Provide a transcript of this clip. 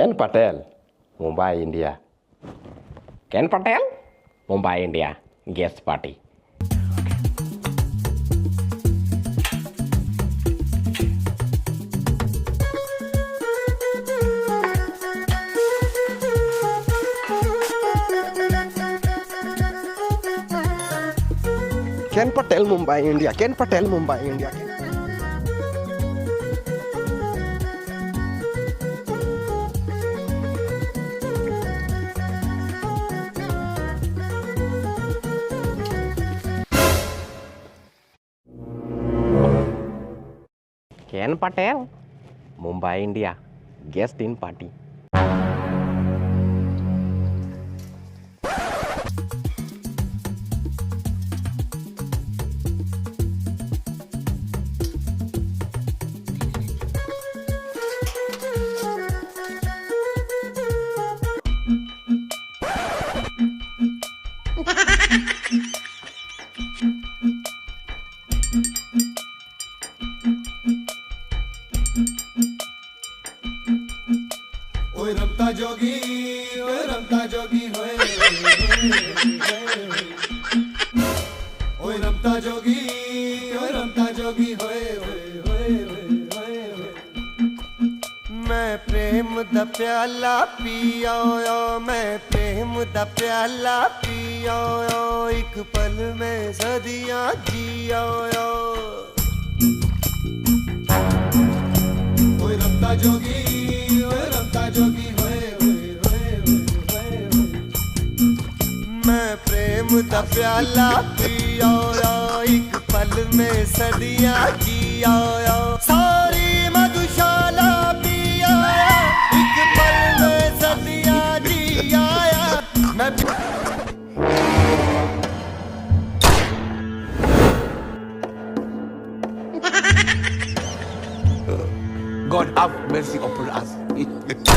Ken Patel, Mumbai, India. Ken Patel, Mumbai, India. Guest party. Ken Patel, Mumbai, India. Ken Patel, Mumbai, India. Ken Patel, Mumbai, India. Guest in party. ओए रमता जोगी होए ओए रमता जोगी होए मैं प्रेम दा प्याला पिया मैं प्रेम दा प्याला पिया एक पल में सदियां जिया ओए रमता जोगी होए मैं प्रेम दा प्याला पिया एक पल में सदियां जिया सारी मधुशाला पिया एक पल में सदियां जिया मैं God have mercy upon us.